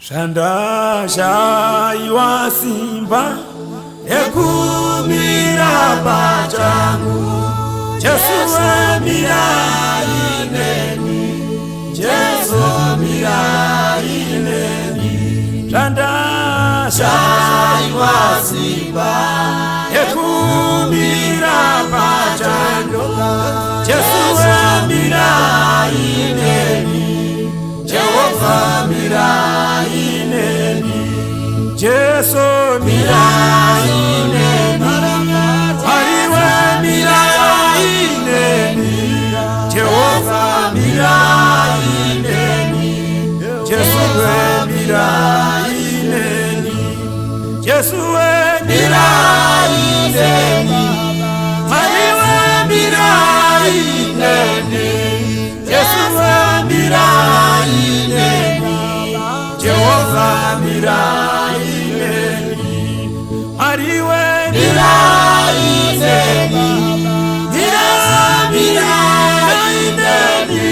Shanda shaiwa simba ekumira pachangu Jesu mira ineni Jesu mira ineni Shanda shaiwa simba ekumira pachangu Jesu mira ineni Jehovah mira ineni Jesu mira ineni Ariwe mira ineni Jehovah mira ineni Jesu mira ineni Jesu mira ineni Ariwe mira ineni Jesu mira ineni Jehovah mira ineni Ariwe mira ineni Mira ineni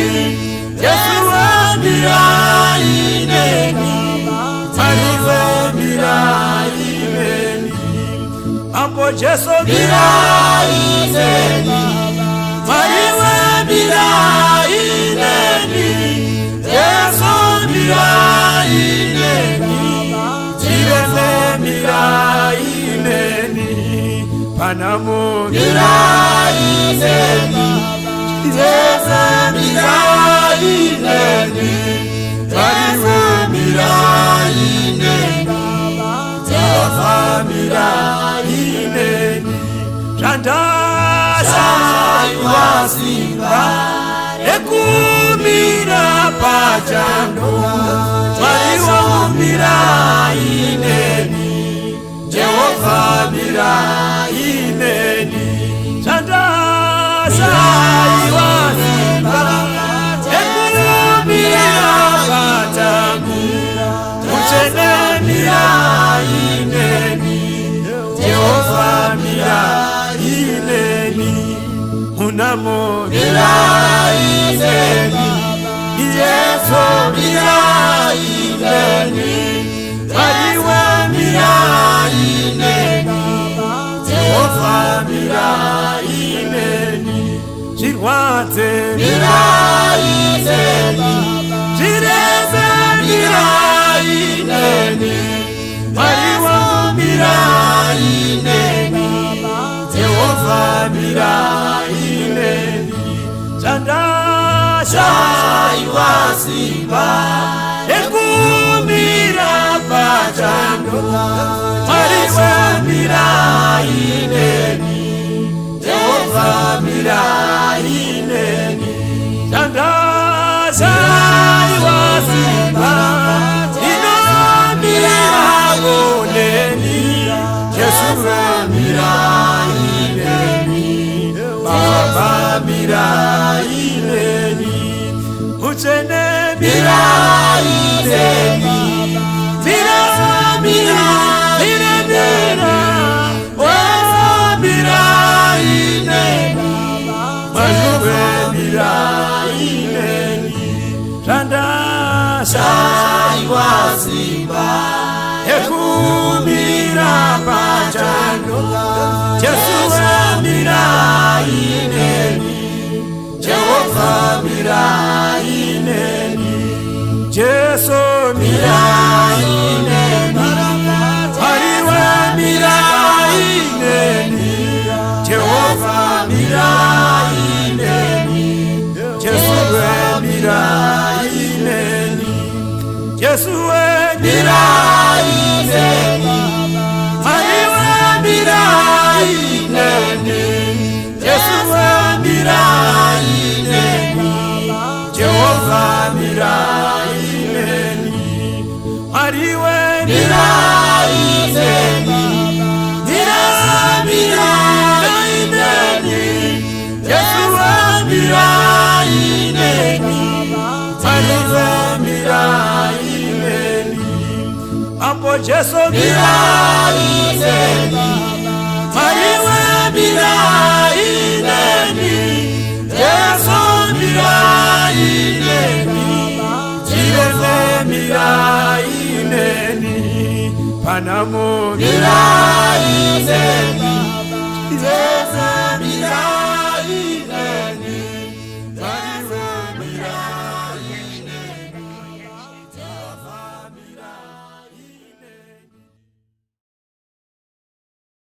Jesu mira ineni Ariwe mira ineni Ambo Jesu mira ineni Ariwe mira ineni Jesu mira ineni Jireme mira ineni Panamo mira ineni Jesu mira ineni Ariwe mira ineni Jehovah mira ineni Shanda shaiwa simba ekumira pachangu Ariwe mira ineni Jehovah mira ineni Shanda shaiwa simba ekumira pachangu Uchene mira ineni Jehovah mira ineni Unamo mira ineni Yesu mira ineni Ariwe mira ineni Jehovah mira ineni Jirwate mira ineni Jireze mira ineni Ariwe mira ineni Jehovah mira ineni Shanda shaiwa simba ekumira pachangu Ariwe mira ineni Jehovah mira ineni Shanda shaiwa simba ino mira ineni Jesu mira ineni Baba mira ineni Uchene mira ineni Mira mira mira mira Oh mira ineni Majuwe mira ineni Shanda shaiwa simba ekumira pachangu Jesu mira ineni Jehovah mira ineni Jesu mira ineni Ariwe mira ineni Jehovah mira ineni Jesu mira ineni Jesu mira ineni Ariwe mira ineni Jesu mira ineni Jehovah mira ineni Ariwe mira ineni Mira ineni Jesu mira ineni Ariwe mira ineni Ambo Jesu mira ineni Ariwe mira ineni Jesu mira ineni Jireme mira ineni Mwana mugira